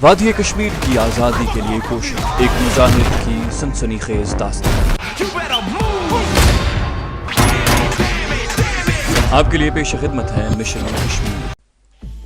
وادی کشمیر کی آزادی کے لیے کوشش، ایک مجاہد کی سنسنی خیز داستان آپ کے لیے پیش خدمت ہے مشن کشمیر۔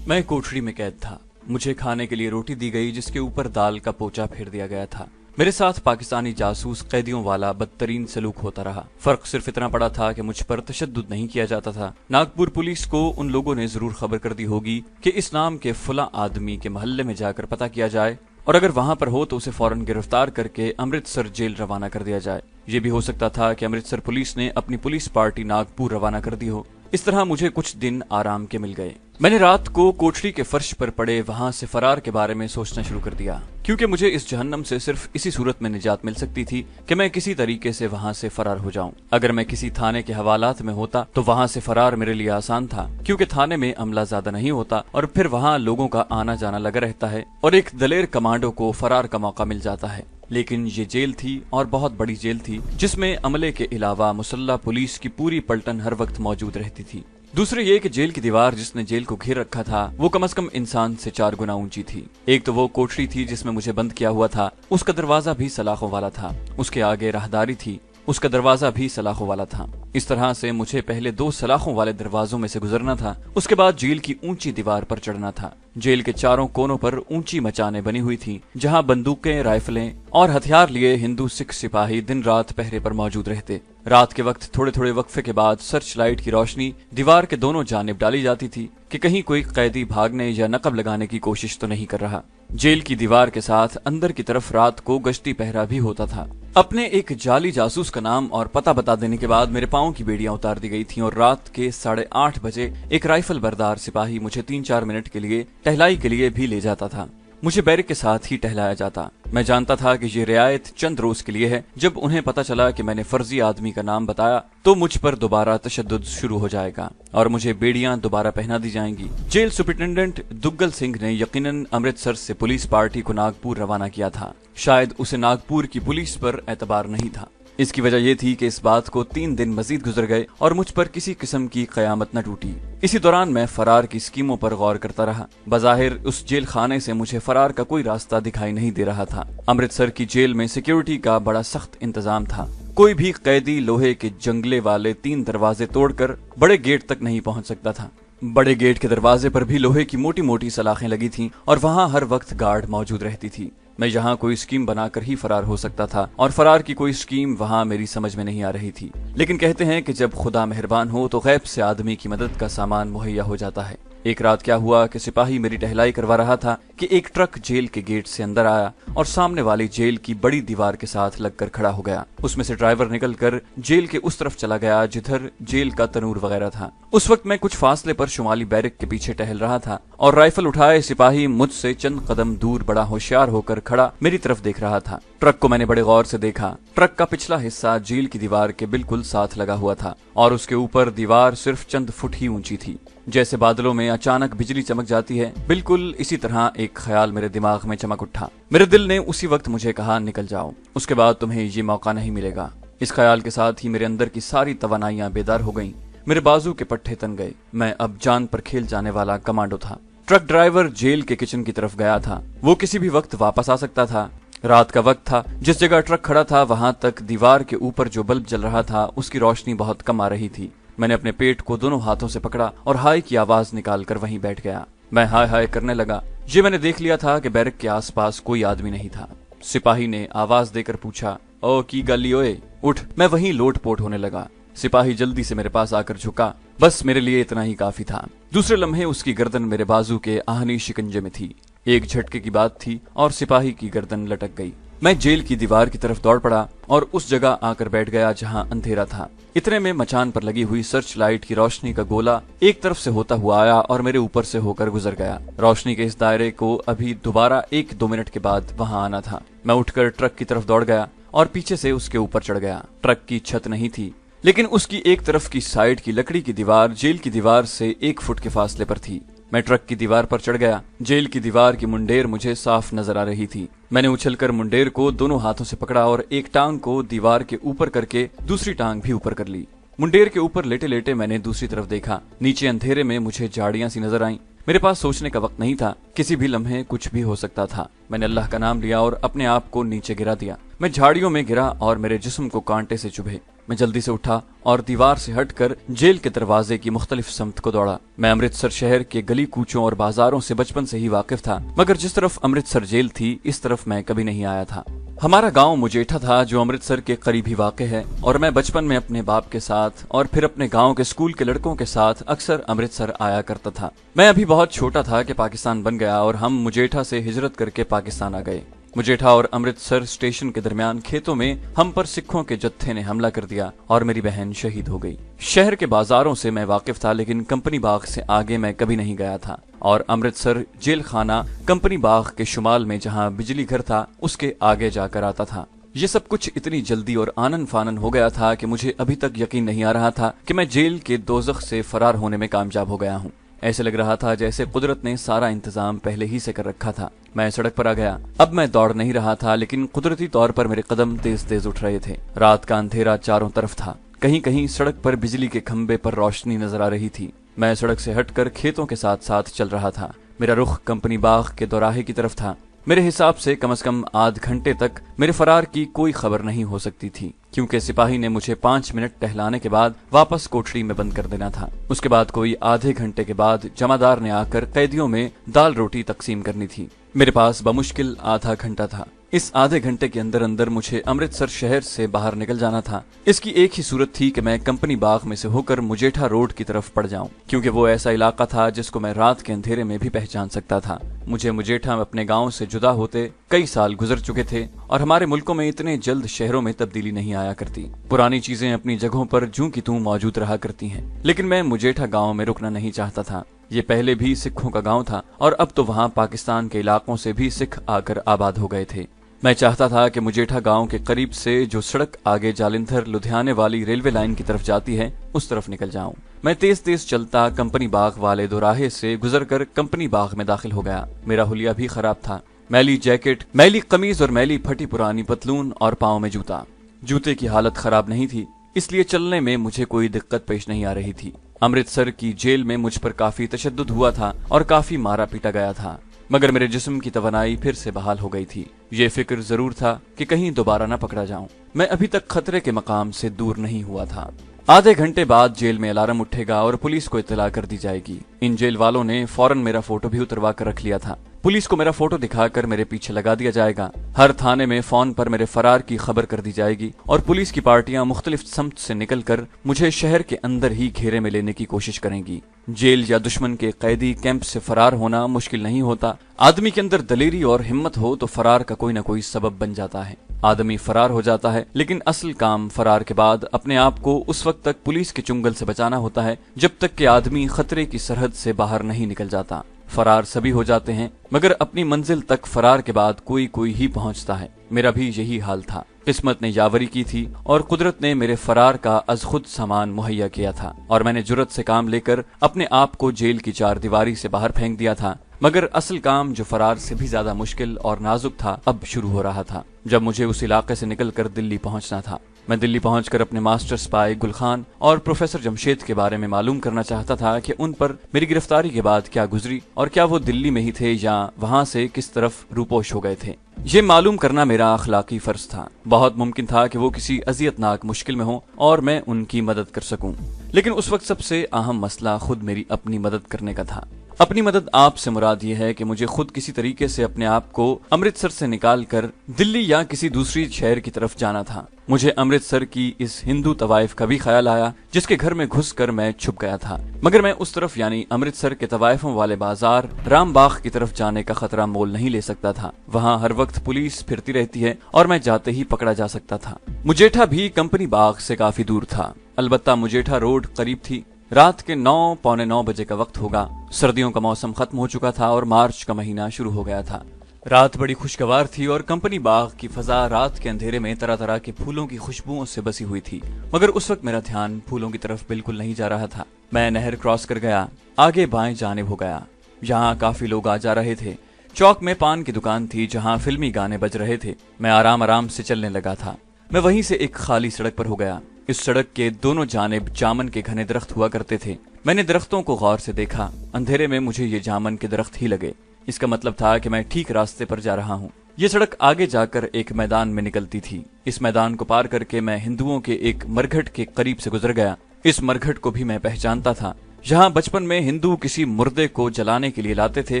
میں کوٹھڑی میں قید تھا۔ مجھے کھانے کے لیے روٹی دی گئی جس کے اوپر دال کا پوچا پھیر دیا گیا تھا۔ میرے ساتھ پاکستانی جاسوس قیدیوں والا بدترین سلوک ہوتا رہا۔ فرق صرف اتنا پڑا تھا کہ مجھ پر تشدد نہیں کیا جاتا تھا۔ ناگپور پولیس کو ان لوگوں نے ضرور خبر کر دی ہوگی کہ اس نام کے فلاں آدمی کے محلے میں جا کر پتہ کیا جائے، اور اگر وہاں پر ہو تو اسے فوراً گرفتار کر کے امرتسر جیل روانہ کر دیا جائے۔ یہ بھی ہو سکتا تھا کہ امرتسر پولیس نے اپنی پولیس پارٹی ناگپور روانہ کر دی ہو۔ اس طرح مجھے کچھ دن آرام کے مل گئے۔ میں نے رات کو کوٹھڑی کے فرش پر پڑے وہاں سے فرار کے بارے میں سوچنا شروع کر دیا، کیونکہ مجھے اس جہنم سے صرف اسی صورت میں نجات مل سکتی تھی کہ میں کسی طریقے سے وہاں سے فرار ہو جاؤں۔ اگر میں کسی تھانے کے حوالات میں ہوتا تو وہاں سے فرار میرے لیے آسان تھا، کیونکہ تھانے میں عملہ زیادہ نہیں ہوتا اور پھر وہاں لوگوں کا آنا جانا لگا رہتا ہے اور ایک دلیر کمانڈو کو فرار کا موقع مل جاتا ہے۔ لیکن یہ جیل تھی اور بہت بڑی جیل تھی، جس میں عملے کے علاوہ مسلح پولیس کی پوری پلٹن ہر وقت موجود رہتی تھی۔ دوسرے یہ کہ جیل کی دیوار جس نے جیل کو گھیر رکھا تھا وہ کم از کم انسان سے 4 گنا اونچی تھی۔ ایک تو وہ کوٹھڑی تھی جس میں مجھے بند کیا ہوا تھا، اس کا دروازہ بھی سلاخوں والا تھا۔ اس کے آگے راہداری تھی، اس کا دروازہ بھی سلاخوں والا تھا۔ اس طرح سے مجھے پہلے 2 سلاخوں والے دروازوں میں سے گزرنا تھا، اس کے بعد جیل کی اونچی دیوار پر چڑھنا تھا۔ جیل کے چاروں کونوں پر اونچی مچانیں بنی ہوئی تھیں، جہاں بندوقیں، رائفلیں اور ہتھیار لیے ہندو سکھ سپاہی دن رات پہرے پر موجود رہتے۔ رات کے وقت تھوڑے تھوڑے وقفے کے بعد سرچ لائٹ کی روشنی دیوار کے دونوں جانب ڈالی جاتی تھی کہ کہیں کوئی قیدی بھاگنے یا نقب لگانے کی کوشش تو نہیں کر رہا۔ جیل کی دیوار کے ساتھ اندر کی طرف رات کو گشتی پہرا بھی ہوتا تھا۔ اپنے ایک جعلی جاسوس کا نام اور پتہ بتا دینے کے بعد میرے پاؤں کی بیڑیاں اتار دی گئی تھیں اور رات کے 8:30 بجے ایک رائفل بردار سپاہی مجھے 3-4 منٹ کے لیے ٹہلائی کے لیے بھی لے جاتا تھا۔ مجھے بیرک کے ساتھ ہی ٹہلایا جاتا۔ میں جانتا تھا کہ یہ رعایت چند روز کے لیے ہے۔ جب انہیں پتہ چلا کہ میں نے فرضی آدمی کا نام بتایا تو مجھ پر دوبارہ تشدد شروع ہو جائے گا اور مجھے بیڑیاں دوبارہ پہنا دی جائیں گی۔ جیل سپرنٹینڈنٹ دگل سنگھ نے یقیناً امرتسر سے پولیس پارٹی کو ناگپور روانہ کیا تھا۔ شاید اسے ناگپور کی پولیس پر اعتبار نہیں تھا۔ اس کی وجہ یہ تھی کہ اس بات کو 3 دن مزید گزر گئے اور مجھ پر کسی قسم کی قیامت نہ ٹوٹی۔ اسی دوران میں فرار کی اسکیموں پر غور کرتا رہا۔ بظاہر اس جیل خانے سے مجھے فرار کا کوئی راستہ دکھائی نہیں دے رہا تھا۔ امرتسر کی جیل میں سیکیورٹی کا بڑا سخت انتظام تھا۔ کوئی بھی قیدی لوہے کے جنگلے والے 3 دروازے توڑ کر بڑے گیٹ تک نہیں پہنچ سکتا تھا۔ بڑے گیٹ کے دروازے پر بھی لوہے کی موٹی موٹی سلاخیں لگی تھیں اور وہاں ہر وقت گارڈ موجود رہتی تھی۔ میں یہاں کوئی اسکیم بنا کر ہی فرار ہو سکتا تھا اور فرار کی کوئی اسکیم وہاں میری سمجھ میں نہیں آ رہی تھی۔ لیکن کہتے ہیں کہ جب خدا مہربان ہو تو غیب سے آدمی کی مدد کا سامان مہیا ہو جاتا ہے۔ ایک رات کیا ہوا کہ سپاہی میری ٹہلائی کروا رہا تھا کہ ایک ٹرک جیل کے گیٹ سے اندر آیا اور سامنے والی جیل کی بڑی دیوار کے ساتھ لگ کر کھڑا ہو گیا۔ اس میں سے ڈرائیور نکل کر جیل کے اس طرف چلا گیا جدھر جیل کا تنور وغیرہ تھا۔ اس وقت میں کچھ فاصلے پر شمالی بیرک کے پیچھے ٹہل رہا تھا اور رائفل اٹھائے سپاہی مجھ سے چند قدم دور بڑا ہوشیار ہو کر کھڑا میری طرف دیکھ رہا تھا۔ ٹرک کو میں نے بڑے غور سے دیکھا۔ ٹرک کا پچھلا حصہ جیل کی دیوار کے بالکل ساتھ لگا ہوا تھا اور اس کے اوپر دیوار صرف چند فٹ ہی اونچی تھی۔ جیسے بادلوں میں اچانک بجلی چمک جاتی ہے، بالکل اسی طرح ایک خیال میرے دماغ میں چمک اٹھا۔ میرے دل نے اسی وقت مجھے کہا نکل جاؤ، اس کے بعد تمہیں یہ موقع نہیں ملے گا۔ اس خیال کے ساتھ ہی میرے اندر کی ساری توانائیاں بیدار ہو گئیں۔ میرے بازو کے پٹھے تن گئے۔ میں اب جان پر کھیل جانے والا کمانڈو تھا۔ ٹرک ڈرائیور جیل کے کچن کی طرف گیا تھا۔ وہ کسی بھی وقت واپس آ سکتا تھا۔ رات کا وقت تھا۔ جس جگہ ٹرک کھڑا تھا وہاں تک دیوار کے اوپر جو بلب جل رہا تھا اس کی روشنی بہت کم آ رہی تھی۔ میں نے اپنے پیٹ کو دونوں ہاتھوں سے پکڑا اور ہائے کی آواز نکال کر وہیں بیٹھ گیا۔ میں ہائے ہائے کرنے لگا۔ یہ میں نے دیکھ لیا تھا کہ بیرک کے آس پاس کوئی آدمی نہیں تھا۔ سپاہی نے آواز دے کر پوچھا، او کی گلی اوئے، اٹھ۔ میں وہیں لوٹ پوٹ ہونے لگا۔ سپاہی جلدی سے میرے پاس آ کر جھکا۔ بس میرے لیے اتنا ہی کافی تھا۔ دوسرے لمحے اس کی گردن میرے بازو کے آہنی شکنجے میں تھی۔ ایک جھٹکے کی بات تھی اور سپاہی کی گردن لٹک گئی۔ میں جیل کی دیوار کی طرف دوڑ پڑا اور اس جگہ آ کر بیٹھ گیا جہاں اندھیرا تھا۔ اتنے میں مچان پر لگی ہوئی سرچ لائٹ کی روشنی کا گولا ایک طرف سے ہوتا ہوا آیا اور میرے اوپر سے ہو کر گزر گیا۔ روشنی کے اس دائرے کو ابھی دوبارہ 1-2 منٹ کے بعد وہاں آنا تھا۔ میں اٹھ کر ٹرک کی طرف دوڑ گیا اور پیچھے سے اس کے اوپر چڑھ گیا۔ ٹرک کی چھت نہیں تھی، لیکن اس کی ایک طرف کی سائیڈ کی لکڑی کی دیوار جیل کی دیوار سے 1 فٹ کے فاصلے پر تھی۔ میں ٹرک کی دیوار پر چڑھ گیا۔ جیل کی دیوار کی منڈیر مجھے صاف نظر آ رہی تھی۔ میں نے اچھل کر منڈیر کو دونوں ہاتھوں سے پکڑا اور ایک ٹانگ کو دیوار کے اوپر کر کے دوسری ٹانگ بھی اوپر کر لی۔ منڈیر کے اوپر لیٹے لیٹے میں نے دوسری طرف دیکھا۔ نیچے اندھیرے میں مجھے جھاڑیاں سی نظر آئیں۔ मेरे पास सोचने का वक्त नहीं था, किसी भी लम्हे कुछ भी हो सकता था। मैंने अल्लाह का नाम लिया और अपने आप को नीचे गिरा दिया। मैं झाड़ियों में गिरा और मेरे जिस्म को कांटे से चुभे। मैं जल्दी से उठा और दीवार से हटकर जेल के दरवाजे की मुख्तलिफ समत को दौड़ा। मैं अमृतसर शहर के गली कूचों और बाजारों से बचपन से ही वाकिफ था, मगर जिस तरफ अमृतसर जेल थी इस तरफ मैं कभी नहीं आया था। हमारा गांव मुजेठा था जो अमृतसर के करीब ही वाक़ है, और मैं बचपन में अपने बाप के साथ और फिर अपने गांव के स्कूल के लड़कों के साथ अक्सर अमृतसर आया करता था। मैं अभी बहुत छोटा था कि पाकिस्तान बन गया और हम मुजेठा से हिजरत करके पाकिस्तान आ गए। मुजेठा और अमृतसर स्टेशन के दरमियान खेतों में हम पर सिखों के जत्थे ने हमला कर दिया और मेरी बहन शहीद हो गई। शहर के बाजारों से मैं वाकिफ था, लेकिन कंपनी बाग से आगे मैं कभी नहीं गया था, और अमृतसर जेल खाना कंपनी बाग के शुमाल में जहां बिजली घर था उसके आगे जाकर आता था। ये सब कुछ इतनी जल्दी और आनन फानन हो गया था कि मुझे अभी तक यकीन नहीं आ रहा था कि मैं जेल के दोज़ख से फरार होने में कामयाब हो गया हूँ। ऐसे लग रहा था जैसे कुदरत ने सारा इंतजाम पहले ही से कर रखा था। मैं सड़क पर आ गया। अब मैं दौड़ नहीं रहा था, लेकिन कुदरती तौर पर मेरे कदम तेज तेज उठ रहे थे। रात का अंधेरा चारों तरफ था। कहीं कहीं सड़क पर बिजली के खंबे पर रोशनी नजर आ रही थी। मैं सड़क से हटकर खेतों के साथ साथ चल रहा था। मेरा रुख कंपनी बाग के दोराहे की तरफ था। मेरे हिसाब से कम आध घंटे तक मेरे फरार की कोई खबर नहीं हो सकती थी, क्योंकि सिपाही ने मुझे 5 मिनट टहलाने के बाद वापस कोठरी में बंद कर देना था। उसके बाद कोई आधे घंटे के बाद जमादार ने आकर कैदियों में दाल रोटी तकसीम करनी थी। मेरे पास बमुश्किल आधा घंटा था। इस आधे घंटे के अंदर अंदर मुझे अमृतसर शहर से बाहर निकल जाना था। इसकी एक ही सूरत थी कि मैं कंपनी बाग में से होकर मुजेठा रोड की तरफ पड़ जाऊं, क्योंकि वो ऐसा इलाका था जिसको मैं रात के अंधेरे में भी पहचान सकता था। मुझे मुजेठा में अपने गांव से जुदा होते कई साल गुजर चुके थे, और हमारे मुल्कों में इतने जल्द शहरों में तब्दीली नहीं आया करती। पुरानी चीजें अपनी जगहों पर जूं की तूं मौजूद रहा करती हैं। लेकिन मैं मुजेठा गांव में रुकना नहीं चाहता था। ये पहले भी सिखों का गांव था, और अब तो वहां पाकिस्तान के इलाकों से भी सिख आकर आबाद हो गए थे। मैं चाहता था कि मुजेठा गांव के करीब से जो सड़क आगे जालंधर लुधियाने वाली रेलवे लाइन की तरफ जाती है उस तरफ निकल जाऊं। मैं तेज तेज चलता कंपनी बाग वाले दोराहे से गुजरकर कंपनी बाग में दाखिल हो गया। मेरा हुलिया भी खराब था। मैली जैकेट, मैली कमीज और मैली फटी पुरानी पतलून और पाँव में जूता। जूते की हालत खराब नहीं थी, इसलिए चलने में मुझे कोई दिक्कत पेश नहीं आ रही थी। अमृतसर की जेल में मुझ पर काफी तशद्दुद हुआ था और काफी मारा पीटा गया था, मगर मेरे जिस्म की तवानाई फिर से बहाल हो गई थी। ये फिक्र जरूर था कि कहीं दोबारा न पकड़ा जाऊं। मैं अभी तक खतरे के मकाम से दूर नहीं हुआ था। आधे घंटे बाद जेल में अलार्म उठेगा और पुलिस को इत्तला कर दी जाएगी। इन जेल वालों ने फौरन मेरा फोटो भी उतरवा कर रख लिया था। पुलिस को मेरा फोटो दिखाकर मेरे पीछे लगा दिया जाएगा। हर थाने में फोन पर मेरे फरार की खबर कर दी जाएगी, और पुलिस की पार्टियां मुख्तलिफ समत से निकलकर मुझे शहर के अंदर ही घेरे में लेने की कोशिश करेंगी। जेल या दुश्मन के कैदी कैंप से फरार होना मुश्किल नहीं होता। आदमी के अंदर दलेरी और हिम्मत हो तो फरार का कोई न कोई सबब बन जाता है। आदमी फरार हो जाता है, लेकिन असल काम फरार के बाद अपने आप को उस वक्त तक पुलिस के चुंगल से बचाना होता है जब तक कि आदमी खतरे की सरहद से बाहर नहीं निकल जाता। फरार सभी हो जाते हैं, मगर अपनी मंजिल तक फरार के बाद कोई कोई ही पहुंचता है। मेरा भी यही हाल था। किस्मत ने यावरी की थी और कुदरत ने मेरे फरार का अज खुद सामान मुहैया किया था, और मैंने जुर्रत से काम लेकर अपने आप को जेल की चार दीवारी से बाहर फेंक दिया था। मगर असल काम जो फरार से भी ज्यादा मुश्किल और नाजुक था अब शुरू हो रहा था, जब मुझे उस इलाके से निकलकर दिल्ली पहुंचना था। मैं दिल्ली पहुंचकर अपने मास्टर स्पाई गुल खान और प्रोफेसर जमशेद के बारे में मालूम करना चाहता था कि उन पर मेरी गिरफ्तारी के बाद क्या गुजरी, और क्या वो दिल्ली में ही थे या वहां से किस तरफ रूपोश हो गए थे। ये मालूम करना मेरा अखलाकी फर्ज था। बहुत मुमकिन था कि वो किसी अजियतनाक मुश्किल में हो और मैं उनकी मदद कर सकूं, लेकिन उस वक्त सबसे अहम मसला खुद मेरी अपनी मदद करने का था। अपनी मदद आपसे मुराद ये है कि मुझे खुद किसी तरीके से अपने आप को अमृतसर से निकाल कर दिल्ली या किसी दूसरी शहर की तरफ जाना था। मुझे अमृतसर की इस हिंदू तवाइफ का भी ख्याल आया जिसके घर में घुसकर मैं छुप गया था, मगर मैं उस तरफ यानी अमृतसर के तवाइफों वाले बाजार रामबाग की तरफ जाने का खतरा मोल नहीं ले सकता था। वहाँ हर वक्त पुलिस फिरती रहती है और मैं जाते ही पकड़ा जा सकता था। मुजेठा भी कंपनी बाग से काफी दूर था, अलबत्ता मुजेठा रोड करीब थी। रात के 9 पौने 9 बजे का वक्त होगा। सर्दियों का मौसम खत्म हो चुका था और मार्च का महीना शुरू हो गया था। रात बड़ी खुशगवार थी और कंपनी बाग की फजा रात के अंधेरे में तरह तरह के फूलों की खुशबुओं से बसी हुई थी, मगर उस वक्त मेरा ध्यान फूलों की तरफ बिल्कुल नहीं जा रहा था। मैं नहर क्रॉस कर गया, आगे बाएं जानिब हो गया। यहाँ काफी लोग आ जा रहे थे। चौक में पान की दुकान थी जहाँ फिल्मी गाने बज रहे थे। मैं आराम आराम से चलने लगा था। मैं वहीं से एक खाली सड़क पर हो गया। इस सड़क के दोनों जानिब जामन के घने दरख्त हुआ करते थे। मैंने दरख्तों को गौर से देखा। अंधेरे में मुझे ये जामन के दरख्त ही लगे। इसका मतलब था कि मैं ठीक रास्ते पर जा रहा हूँ। ये सड़क आगे जाकर एक मैदान में निकलती थी। इस मैदान को पार करके मैं हिंदुओं के एक मरघट के करीब से गुजर गया। इस मरघट को भी मैं पहचानता था। जहाँ बचपन में हिंदू किसी मुर्दे को जलाने के लिए लाते थे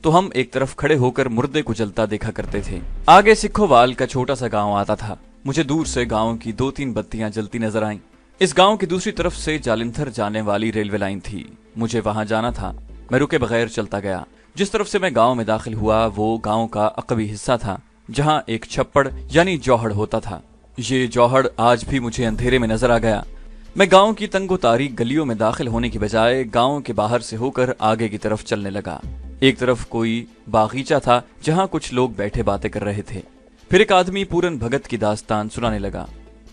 तो हम एक तरफ खड़े होकर मुर्दे को जलता देखा करते थे। आगे सिखोवाल का छोटा सा गांव आता था। मुझे दूर से गांव की 2-3 बत्तियां जलती नजर आईं। इस गांव की दूसरी तरफ से जालिंधर जाने वाली रेलवे लाइन थी। मुझे वहां जाना था। मैं रुके बगैर चलता गया। जिस तरफ से मैं गांव में दाखिल हुआ वो गांव का अकबी हिस्सा था, जहां एक छप्पड़ यानी जौहड़ होता था। ये जौहड़ आज भी मुझे अंधेरे में नजर आ गया। मैं गांव की तंगो तारीक गलियों में दाखिल होने की बजाय गांव के बाहर से होकर आगे की तरफ चलने लगा। एक तरफ कोई बागीचा था जहां कुछ लोग बैठे बातें कर रहे थे। फिर एक आदमी पूरन भगत की दास्तान सुनाने लगा।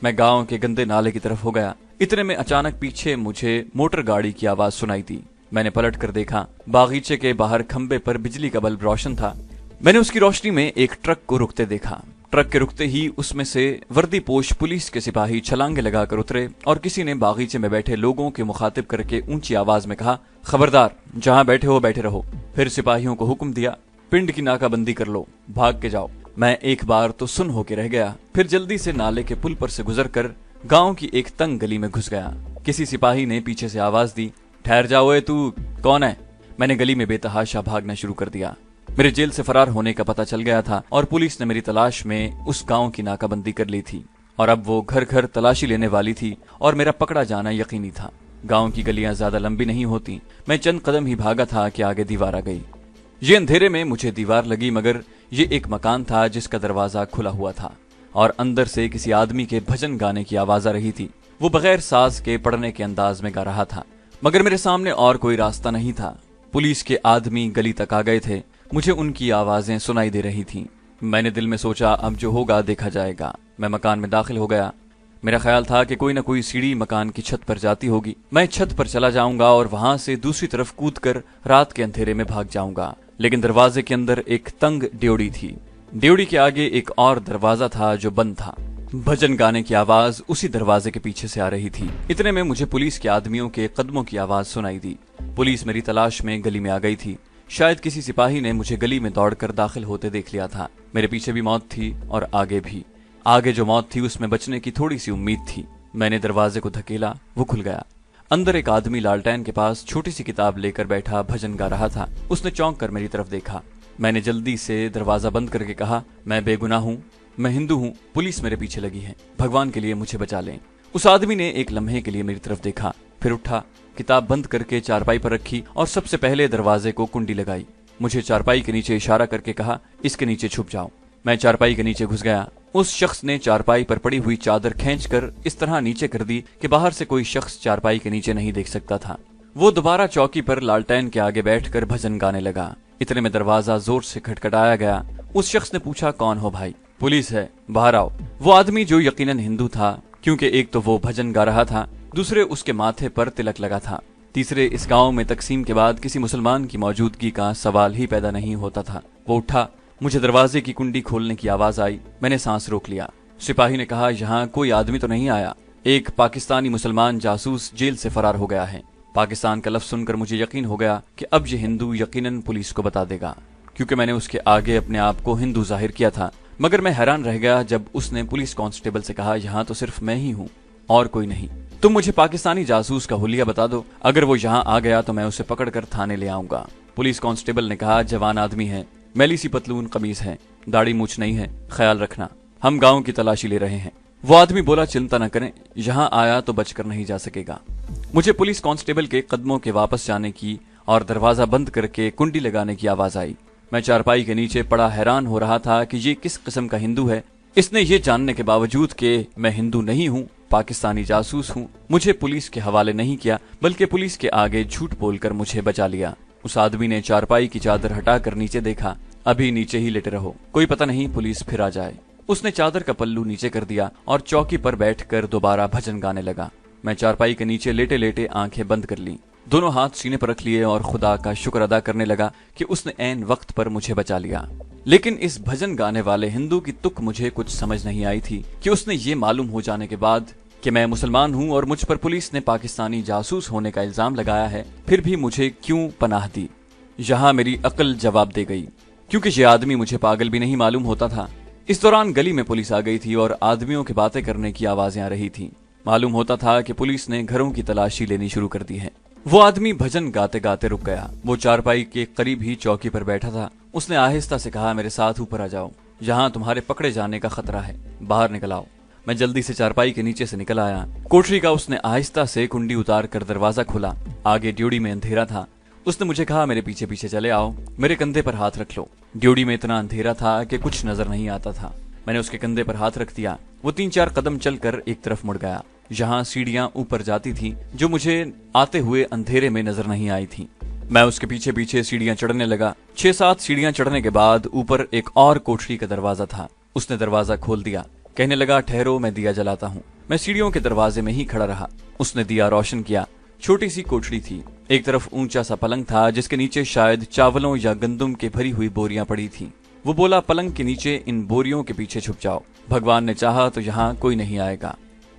मैं गांव के गंदे नाले की तरफ हो गया। इतने में अचानक पीछे मुझे मोटर गाड़ी की आवाज सुनाई दी। मैंने पलट कर देखा। बागीचे के बाहर खंबे पर बिजली का बल्ब रोशन था। मैंने उसकी रोशनी में एक ट्रक को रुकते देखा। ट्रक के रुकते ही उसमें से वर्दीपोश पुलिस के सिपाही छलांगे लगाकर उतरे और किसी ने बागीचे में बैठे लोगों के मुखातिब करके ऊंची आवाज में कहा, खबरदार, जहां बैठे हो बैठे रहो। फिर सिपाहियों को हुक्म दिया, पिंड की नाकाबंदी कर लो, भाग के जाओ। मैं एक बार तो सुन होके रह गया। फिर जल्दी से नाले के पुल पर से गुजरकर गांव की एक तंग गली में घुस गया। किसी सिपाही ने पीछे से आवाज दी, ठहर जाओ, तू कौन है? मैंने गली में बेतहाशा भागना शुरू कर दिया। मेरे जेल से फरार होने का पता चल गया था और पुलिस ने मेरी तलाश में उस गांव की नाकाबंदी कर ली थी और अब वो घर घर तलाशी लेने वाली थी और मेरा पकड़ा जाना यकीनी था। गांव की गलियां ज्यादा लंबी नहीं होती। मैं चंद कदम ही भागा था कि आगे दीवार आ गई। ये अंधेरे में मुझे दीवार लगी, मगर ये एक मकान था जिसका दरवाजा खुला हुआ था और अंदर से किसी आदमी के भजन गाने की आवाज आ रही थी। वो बगैर साज के पढ़ने के अंदाज में गा रहा था, मगर मेरे सामने और कोई रास्ता नहीं था। पुलिस के आदमी गली तक आ गए थे। मुझे उनकी आवाजें सुनाई दे रही थीं। मैंने दिल में सोचा, अब जो होगा देखा जाएगा। मैं मकान में दाखिल हो गया। मेरा ख्याल था कि कोई न कोई सीढ़ी मकान की छत पर जाती होगी। मैं छत पर चला जाऊंगा और वहां से दूसरी तरफ कूदकर रात के अंधेरे में भाग जाऊंगा। लेकिन दरवाजे के अंदर एक तंग ड्योढ़ी थी। ड्योढ़ी के आगे एक और दरवाजा था जो बंद था। भजन गाने की आवाज उसी दरवाजे के पीछे से आ रही थी। इतने में मुझे पुलिस के आदमियों के कदमों की आवाज सुनाई दी। पुलिस मेरी तलाश में गली में आ गई थी। शायद किसी सिपाही ने मुझे गली में दौड़कर दाखिल होते देख लिया था। मेरे पीछे भी मौत थी और आगे भी। आगे जो मौत थी उसमें बचने की थोड़ी सी उम्मीद थी। मैंने दरवाजे को धकेला, वो खुल गया। अंदर एक आदमी लालटेन के पास छोटी सी किताब लेकर बैठा भजन गा रहा था। उसने चौंक कर मेरी तरफ देखा। मैंने जल्दी से दरवाजा बंद करके कहा, मैं बेगुनाह हूँ, मैं हिंदू हूँ, पुलिस मेरे पीछे लगी है, भगवान के लिए मुझे बचा लें। उस आदमी ने एक लम्हे के लिए मेरी तरफ देखा, फिर उठा, किताब बंद करके चारपाई पर रखी और सबसे पहले दरवाजे को कुंडी लगाई। मुझे चारपाई के नीचे इशारा करके कहा, इसके नीचे छुप जाओ। मैं चारपाई के नीचे घुस गया। उस शख्स ने चारपाई पर पड़ी हुई चादर खींचकर इस तरह नीचे कर दी कि बाहर से कोई शख्स चारपाई के नीचे नहीं देख सकता था। वो दोबारा चौकी पर लालटेन के आगे बैठकर भजन गाने लगा। इतने में दरवाजा जोर से खटखटाया गया। उस शख्स ने पूछा, कौन हो भाई? पुलिस है, बाहर आओ। वो आदमी जो यकीनन हिंदू था, क्योंकि एक तो वो भजन गा रहा था, दूसरे उसके माथे पर तिलक लगा था, तीसरे इस गांव में तकसीम के बाद किसी मुसलमान की मौजूदगी का सवाल ही पैदा नहीं होता था। वो उठा। मुझे दरवाजे की कुंडी खोलने की आवाज आई। मैंने सांस रोक लिया। सिपाही ने कहा, यहाँ कोई आदमी तो नहीं आया? एक पाकिस्तानी मुसलमान जासूस जेल से फरार हो गया है। पाकिस्तान का लफ्ज सुनकर मुझे यकीन हो गया कि अब ये हिंदू यकीनन पुलिस को बता देगा, क्योंकि मैंने उसके आगे अपने आप को हिंदू जाहिर किया था। मगर मैं हैरान रह गया जब उसने पुलिस कांस्टेबल से कहा, यहाँ तो सिर्फ मैं ही हूँ और कोई नहीं। तुम मुझे पाकिस्तानी जासूस का हुलिया बता दो। अगर वो यहाँ आ गया तो मैं उसे पकड़कर थाने ले आऊंगा। पुलिस कांस्टेबल ने कहा, जवान आदमी है, मैली सी पतलून कमीज है, दाढ़ी मूछ नहीं है, ख्याल रखना, हम गांव की तलाशी ले रहे हैं। वो आदमी बोला, चिंता न करें, यहाँ आया तो बचकर नहीं जा सकेगा। मुझे पुलिस कांस्टेबल के कदमों के वापस जाने की और दरवाजा बंद करके कुंडी लगाने की आवाज आई। मैं चारपाई के नीचे पड़ा हैरान हो रहा था कि ये किस किस्म का हिंदू है। इसने ये जानने के बावजूद कि मैं हिंदू नहीं हूँ, पाकिस्तानी जासूस हूँ, मुझे पुलिस के हवाले नहीं किया, बल्कि पुलिस के आगे झूठ बोलकर मुझे बचा लिया। उस आदमी ने चारपाई की चादर हटाकर नीचे देखा। अभी नीचे ही लेटे रहो, कोई पता नहीं पुलिस फिर आ जाए। उसने चादर का पल्लू नीचे कर दिया और चौकी पर बैठकर दोबारा भजन गाने लगा। मैं चारपाई के नीचे लेटे लेटे आंखें बंद कर ली, दोनों हाथ सीने पर रख लिए और खुदा का शुक्र अदा करने लगा कि उसने ऐन वक्त पर मुझे बचा लिया। लेकिन इस भजन गाने वाले हिंदू की तुक मुझे कुछ समझ नहीं आई थी कि उसने ये मालूम हो जाने के बाद کہ میں مسلمان ہوں اور مجھ پر پولیس نے پاکستانی جاسوس ہونے کا الزام لگایا ہے، پھر بھی مجھے کیوں پناہ دی؟ یہاں میری عقل جواب دے گئی، کیونکہ یہ آدمی مجھے پاگل بھی نہیں معلوم ہوتا تھا۔ اس دوران گلی میں پولیس آ گئی تھی اور آدمیوں کی باتیں کرنے کی آوازیں آ رہی تھیں۔ معلوم ہوتا تھا کہ پولیس نے گھروں کی تلاشی لینی شروع کر دی ہے۔ وہ آدمی بھجن گاتے گاتے رک گیا۔ وہ چارپائی کے قریب ہی چوکی پر بیٹھا تھا۔ اس نے آہستہ سے کہا، میرے ساتھ اوپر آ جاؤ، یہاں تمہارے پکڑے جانے کا خطرہ ہے، باہر نکل آؤ۔ میں جلدی سے چارپائی کے نیچے سے نکل آیا۔ کوٹری کا اس نے آہستہ سے کنڈی اتار کر دروازہ کھولا۔ آگے ڈیوڑی میں اندھیرا تھا۔ اس نے مجھے کہا، میرے پیچھے پیچھے چلے آؤ، میرے کندھے پر ہاتھ رکھ لو۔ ڈیوڑی میں اتنا اندھیرا تھا کہ کچھ نظر نہیں آتا تھا۔ میں نے اس کے کندھے پر ہاتھ رکھ دیا۔ وہ 3-4 قدم چل کر ایک طرف مڑ گیا، جہاں سیڑھیاں اوپر جاتی تھیں جو مجھے آتے ہوئے اندھیرے میں نظر نہیں آئی تھیں۔ میں اس کے پیچھے پیچھے سیڑھیاں چڑھنے لگا۔ 6-7 سیڑھیاں چڑھنے کے بعد اوپر ایک اور کوٹری کا دروازہ تھا۔ اس نے دروازہ کھول دیا، کہنے لگا، ٹھہرو، میں دیا جلاتا ہوں۔ میں سیڑھیوں کے دروازے میں ہی کھڑا رہا۔ اس نے دیا روشن کیا۔ چھوٹی سی کوٹری تھی۔ ایک طرف اونچا سا پلنگ تھا جس کے نیچے شاید چاولوں یا گندم کے بھری ہوئی بوریاں پڑی تھیں۔ وہ بولا، پلنگ کے نیچے ان بوریوں کے پیچھے چھپ جاؤ، بھگوان نے چاہا تو یہاں کوئی نہیں آئے گا۔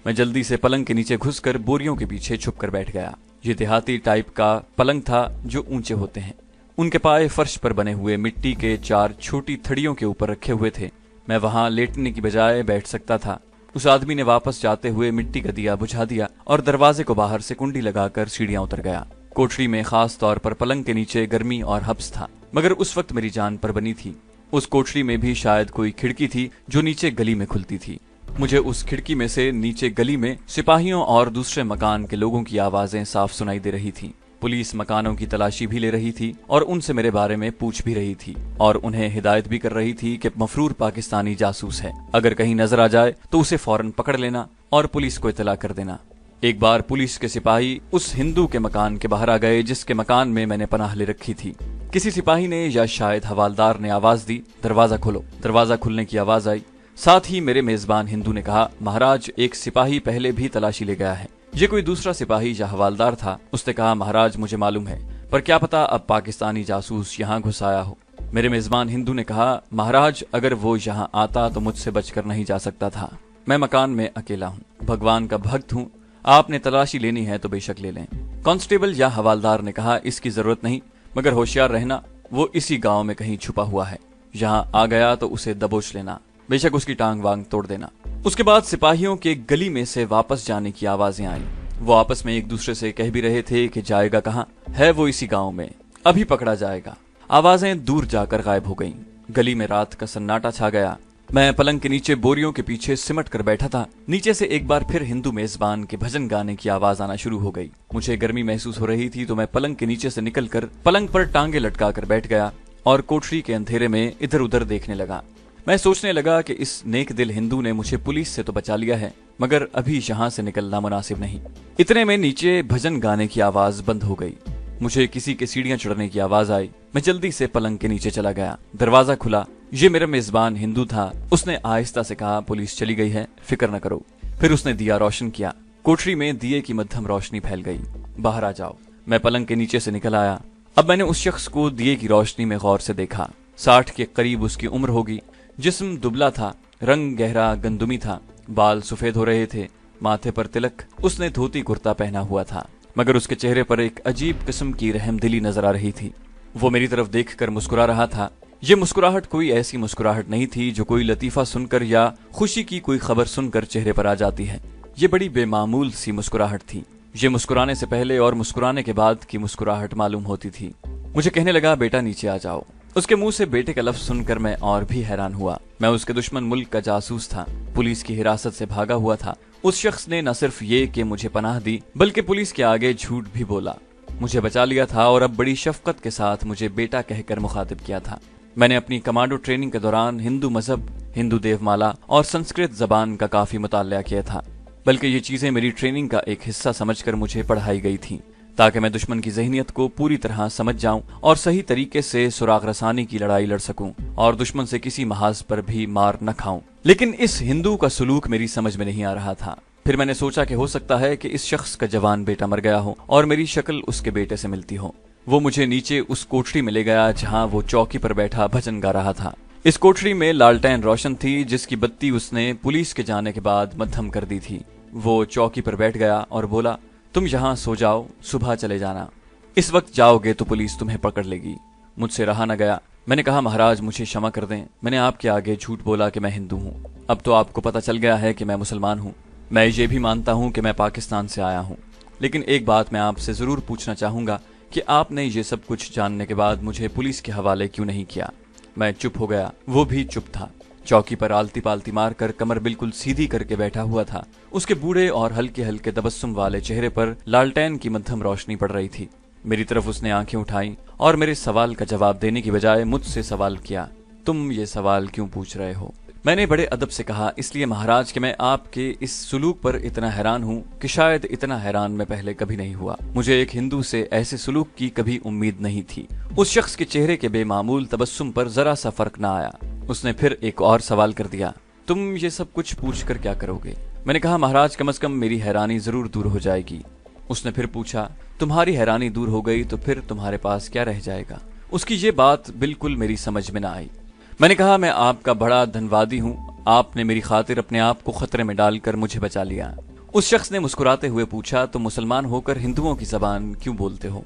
میں جلدی سے پلنگ کے نیچے گھس کر بوریوں کے پیچھے چھپ کر بیٹھ گیا۔ یہ دیہاتی ٹائپ کا پلنگ تھا جو اونچے ہوتے ہیں۔ ان کے پائے فرش پر بنے ہوئے مٹی کے 4 چھوٹی تھڑیوں کے اوپر رکھے ہوئے تھے۔ میں وہاں لیٹنے کی بجائے بیٹھ سکتا تھا۔ اس آدمی نے واپس جاتے ہوئے مٹی کا دیا بجھا دیا اور دروازے کو باہر سے کنڈی لگا کر سیڑھیاں اتر گیا۔ کوٹری میں خاص طور پر پلنگ کے نیچے گرمی اور حبس تھا، مگر اس وقت میری جان پر بنی تھی۔ اس کوٹری میں بھی شاید کوئی کھڑکی تھی جو نیچے گلی میں کھلتی تھی۔ مجھے اس کھڑکی میں سے نیچے گلی میں سپاہیوں اور دوسرے مکان کے لوگوں کی آوازیں صاف سنائی دے رہی تھیں۔ پولیس مکانوں کی تلاشی بھی لے رہی تھی اور ان سے میرے بارے میں پوچھ بھی رہی تھی اور انہیں ہدایت بھی کر رہی تھی کہ مفرور پاکستانی جاسوس ہے، اگر کہیں نظر آ جائے تو اسے فوراً پکڑ لینا اور پولیس کو اطلاع کر دینا۔ ایک بار پولیس کے سپاہی اس ہندو کے مکان کے باہر آ گئے جس کے مکان میں نے پناہ لے رکھی تھی۔ کسی سپاہی نے یا شاید حوالدار نے آواز دی، دروازہ کھولو۔ دروازہ کھلنے کی آواز آئی۔ ساتھ ہی میرے میزبان ہندو نے کہا، مہاراج، ایک سپاہی پہلے بھی تلاشی لے گیا ہے۔ یہ کوئی دوسرا سپاہی یا حوالدار تھا۔ اس نے کہا، مہاراج، مجھے معلوم ہے، پر کیا پتا اب پاکستانی جاسوس یہاں گھس آیا ہو۔ میرے میزبان ہندو نے کہا، مہاراج، اگر وہ یہاں آتا تو مجھ سے بچ کر نہیں جا سکتا تھا۔ میں مکان میں اکیلا ہوں، بھگوان کا بھکت ہوں، آپ نے تلاشی لینی ہے تو بے شک لے لیں۔ کانسٹیبل یا حوالدار نے کہا، اس کی ضرورت نہیں، مگر ہوشیار رہنا، وہ اسی گاؤں میں کہیں چھپا ہوا ہے، یہاں آ گیا تو اسے دبوچ لینا، بے شک اس کی ٹانگ وانگ توڑ دینا۔ اس کے بعد سپاہیوں کے گلی میں سے واپس جانے کی آوازیں آئیں۔ وہ آپس میں ایک دوسرے سے کہہ بھی رہے تھے کہ جائے گا کہاں، ہے وہ اسی گاؤں میں، ابھی پکڑا جائے گا۔ آوازیں دور جا کر غائب ہو گئیں۔ گلی میں رات کا سناٹا چھا گیا۔ میں پلنگ کے نیچے بوریوں کے پیچھے سمٹ کر بیٹھا تھا۔ نیچے سے ایک بار پھر ہندو میزبان کے بھجن گانے کی آواز آنا شروع ہو گئی۔ مجھے گرمی محسوس ہو رہی تھی تو میں پلنگ کے نیچے سے نکل کر پلنگ پر ٹانگیں لٹکا کر بیٹھ گیا اور کوٹری کے اندھیرے میں ادھر ادھر دیکھنے لگا۔ میں سوچنے لگا کہ اس نیک دل ہندو نے مجھے پولیس سے تو بچا لیا ہے، مگر ابھی یہاں سے نکلنا مناسب نہیں۔ اتنے میں نیچے بھجن گانے کی آواز بند ہو گئی۔ مجھے کسی کے سیڑھیاں چڑھنے کی آواز آئی۔ میں جلدی سے پلنگ کے نیچے چلا گیا۔ دروازہ کھلا۔ یہ میرا میزبان ہندو تھا۔ اس نے آہستہ سے کہا، پولیس چلی گئی ہے، فکر نہ کرو۔ پھر اس نے دیا روشن کیا۔ کوٹری میں دیے کی مدھم روشنی پھیل گئی۔ باہر آ جاؤ۔ میں پلنگ کے نیچے سے نکل آیا۔ اب میں نے اس شخص کو دیے کی روشنی میں غور سے دیکھا۔ 60 کے قریب اس کی عمر ہوگی۔ جسم دبلا تھا، رنگ گہرا گندمی تھا، بال سفید ہو رہے تھے، ماتھے پر تلک۔ اس نے دھوتی کرتا پہنا ہوا تھا، مگر اس کے چہرے پر ایک عجیب قسم کی رحم دلی نظر آ رہی تھی۔ وہ میری طرف دیکھ کر مسکرا رہا تھا۔ یہ مسکراہٹ کوئی ایسی مسکراہٹ نہیں تھی جو کوئی لطیفہ سن کر یا خوشی کی کوئی خبر سن کر چہرے پر آ جاتی ہے۔ یہ بڑی بے معمول سی مسکراہٹ تھی۔ یہ مسکرانے سے پہلے اور مسکرانے کے بعد کی مسکراہٹ معلوم ہوتی تھی۔ مجھے کہنے لگا، بیٹا نیچے آ جاؤ۔ اس کے منہ سے بیٹے کا لفظ سن کر میں اور بھی حیران ہوا۔ میں اس کے دشمن ملک کا جاسوس تھا، پولیس کی حراست سے بھاگا ہوا تھا۔ اس شخص نے نہ صرف یہ کہ مجھے پناہ دی بلکہ پولیس کے آگے جھوٹ بھی بولا، مجھے بچا لیا تھا اور اب بڑی شفقت کے ساتھ مجھے بیٹا کہہ کر مخاطب کیا تھا۔ میں نے اپنی کمانڈو ٹریننگ کے دوران ہندو مذہب، ہندو دیو مالا اور سنسکرت زبان کا کافی مطالعہ کیا تھا، بلکہ یہ چیزیں میری ٹریننگ کا ایک حصہ سمجھ کر مجھے پڑھائی گئی تھیں تاکہ میں دشمن کی ذہنیت کو پوری طرح سمجھ جاؤں اور صحیح طریقے سے سراغ رسانی کی لڑائی لڑ سکوں اور دشمن سے کسی محاذ پر بھی مار نہ کھاؤں۔ لیکن اس ہندو کا سلوک میری سمجھ میں نہیں آ رہا تھا۔ پھر میں نے سوچا کہ ہو سکتا ہے کہ اس شخص کا جوان بیٹا مر گیا ہو اور میری شکل اس کے بیٹے سے ملتی ہو۔ وہ مجھے نیچے اس کوٹری میں لے گیا جہاں وہ چوکی پر بیٹھا بھجن گا رہا تھا۔ اس کوٹری میں لالٹین روشن تھی جس کی بتی اس نے پولیس کے جانے کے بعد مدھم کر دی تھی۔ वो चौकी पर बैठ गया और बोला, तुम यहाँ सो जाओ, सुबह चले जाना। इस वक्त जाओगे तो पुलिस तुम्हें पकड़ लेगी। मुझसे रहा न गया। मैंने कहा, महाराज मुझे क्षमा कर दें, मैंने आपके आगे झूठ बोला कि मैं हिंदू हूँ। अब तो आपको पता चल गया है कि मैं मुसलमान हूँ। मैं ये भी मानता हूँ कि मैं पाकिस्तान से आया हूँ, लेकिन एक बात मैं आपसे ज़रूर पूछना चाहूँगा कि आपने ये सब कुछ जानने के बाद मुझे पुलिस के हवाले क्यों नहीं किया। मैं चुप हो गया। वो भी चुप था। चौकी पर आलती पालती मारकर कमर बिल्कुल सीधी करके बैठा हुआ था। उसके बूढ़े और हल्के हल्के तबस्सुम वाले चेहरे पर लालटेन की मध्यम रोशनी पड़ रही थी। मेरी तरफ उसने आंखें उठाई और मेरे सवाल का जवाब देने की बजाय मुझसे सवाल किया, तुम ये सवाल क्यों पूछ रहे हो? मैंने बड़े अदब से कहा, इसलिए महाराज कि मैं आपके इस सुलूक पर इतना हैरान हूँ कि शायद इतना हैरान मैं पहले कभी नहीं हुआ। मुझे एक हिंदू से ऐसे सुलूक की कभी उम्मीद नहीं थी। उस शख्स के चेहरे के बेमामूल तबस्सुम पर जरा सा फर्क न आया। उसने फिर एक और सवाल कर दिया, तुम ये सब कुछ पूछ कर क्या करोगे? मैंने कहा, महाराज कम से कम मेरी हैरानी जरूर दूर हो जाएगी। उसने फिर पूछा, तुम्हारी हैरानी दूर हो गई तो फिर तुम्हारे पास क्या रह जाएगा? उसकी ये बात बिल्कुल मेरी समझ में न आई। मैंने कहा, मैं आपका बड़ा धन्यवादी हूँ, आपने मेरी खातिर अपने आप को खतरे में डालकर मुझे बचा लिया। उस शख्स ने मुस्कुराते हुए पूछा, तुम मुसलमान होकर हिंदुओं की जबान क्यों बोलते हो?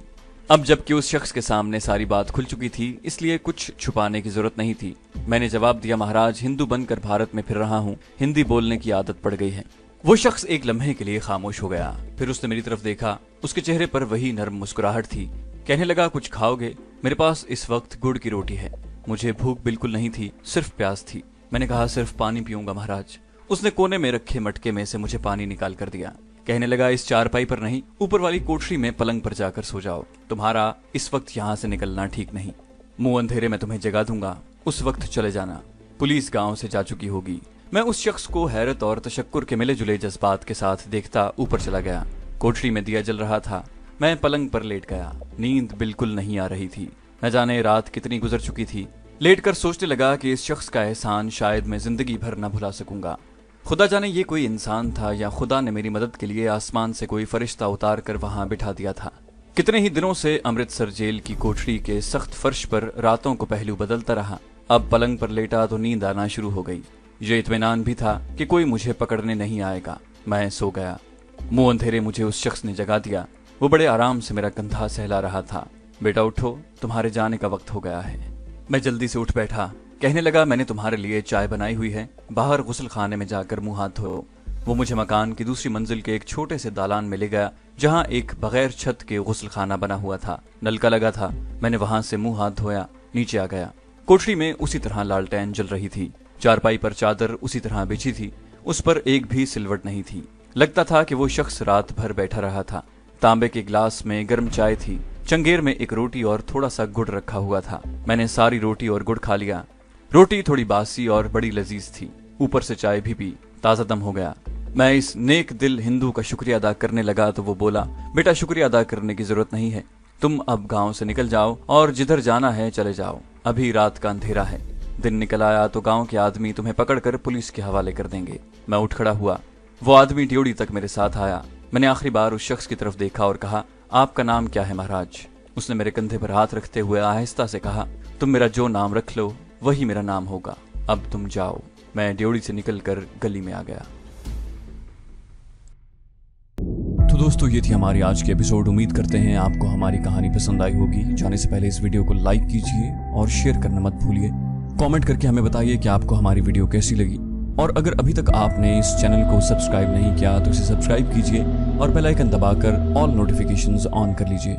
अब जबकि उस शख्स के सामने सारी बात खुल चुकी थी, इसलिए कुछ छुपाने की जरूरत नहीं थी। मैंने जवाब दिया, महाराज हिंदू बनकर भारत में फिर रहा हूँ, हिंदी बोलने की आदत पड़ गई है। वो शख्स एक लम्हे के लिए खामोश हो गया। फिर उसने मेरी तरफ देखा। उसके चेहरे पर वही नर्म मुस्कुराहट थी। कहने लगा, कुछ खाओगे? मेरे पास इस वक्त गुड़ की रोटी है। मुझे भूख बिल्कुल नहीं थी, सिर्फ प्यास थी। मैंने कहा, सिर्फ पानी पीऊंगा महाराज। उसने कोने में रखे मटके में से मुझे पानी निकाल कर दिया। कहने लगा, इस चारपाई पर नहीं, ऊपर वाली कोठरी में पलंग पर जाकर सो जाओ। तुम्हारा इस वक्त यहाँ से निकलना ठीक नहीं। मुंह अंधेरे में तुम्हें जगा दूंगा, उस वक्त चले जाना। पुलिस गांव से जा चुकी होगी। मैं उस शख्स को हैरत और तशक्कुर के मिले जुले जज्बात के साथ देखता ऊपर चला गया। कोठरी में दिया जल रहा था। मैं पलंग पर लेट गया। नींद बिल्कुल नहीं आ रही थी। न जाने रात कितनी गुजर चुकी थी। लेटकर सोचने लगा कि इस शख्स का एहसान शायद मैं जिंदगी भर न भुला सकूंगा। खुदा जाने ये कोई इंसान था या खुदा ने मेरी मदद के लिए आसमान से कोई फरिश्ता उतार कर वहां बिठा दिया था। कितने ही दिनों से अमृतसर जेल की कोठरी के सख्त फर्श पर रातों को पहलू बदलता रहा। अब पलंग पर लेटा तो नींद आना शुरू हो गई। ये इत्मीनान भी था कि कोई मुझे पकड़ने नहीं आएगा। मैं सो गया। मुंह अंधेरे मुझे उस शख्स ने जगा दिया। वो बड़े आराम से मेरा कंधा सहला रहा था। बेटा उठो, तुम्हारे जाने का वक्त हो गया है। मैं जल्दी से उठ बैठा। कहने लगा, मैंने तुम्हारे लिए चाय बनाई हुई है, बाहर गुस्ल खाने में जाकर मुंह हाथ धो। वो मुझे मकान की दूसरी मंजिल के एक छोटे से दालान में ले गया, जहाँ एक बगैर छत के गुस्ल खाना बना हुआ था। नलका लगा था। मैंने वहां से मुंह हाथ धोया, नीचे आ गया। कोठरी में उसी तरह लालटेन जल रही थी। चारपाई पर चादर उसी तरह बिछी थी। उस पर एक भी सिलवट नहीं थी। लगता था कि वो शख्स रात भर बैठा रहा था। तांबे के गिलास में गर्म चाय थी। चंगेर में एक रोटी और थोड़ा सा गुड़ रखा हुआ था। मैंने सारी रोटी और गुड़ खा लिया। रोटी थोड़ी बासी और बड़ी लजीज थी। ऊपर से चाय भी पी, ताजा दम हो गया। मैं इस नेक दिल हिंदू का शुक्रिया अदा करने लगा तो वो बोला, बेटा शुक्रिया अदा करने की जरूरत नहीं है। तुम अब गांव से निकल जाओ और जिधर जाना है चले जाओ। अभी रात का अंधेरा है। दिन निकल आया तो गांव के आदमी तुम्हें पकड़कर पुलिस के हवाले कर देंगे। मैं उठ खड़ा हुआ। वो आदमी ड्योढ़ी तक मेरे साथ आया। मैंने आखिरी बार उस शख्स की तरफ देखा और कहा, आपका नाम क्या है महाराज? उसने मेरे कंधे पर हाथ रखते हुए आहिस्ता से कहा, तुम मेरा जो नाम रख लो वही मेरा नाम होगा। अब तुम जाओ। मैं ड्योढ़ी से निकलकर गली में आ गया। तो दोस्तों, ये थी हमारी आज की एपिसोड। उम्मीद करते हैं आपको हमारी कहानी पसंद आई होगी। जाने से पहले इस वीडियो को लाइक कीजिए और शेयर करना मत भूलिए। कमेंट करके हमें बताइए कि आपको हमारी वीडियो कैसी लगी। और अगर अभी तक आपने इस चैनल को सब्सक्राइब नहीं किया तो इसे सब्सक्राइब कीजिए और बेल आइकन दबाकर ऑल नोटिफिकेशंस ऑन कर लीजिए।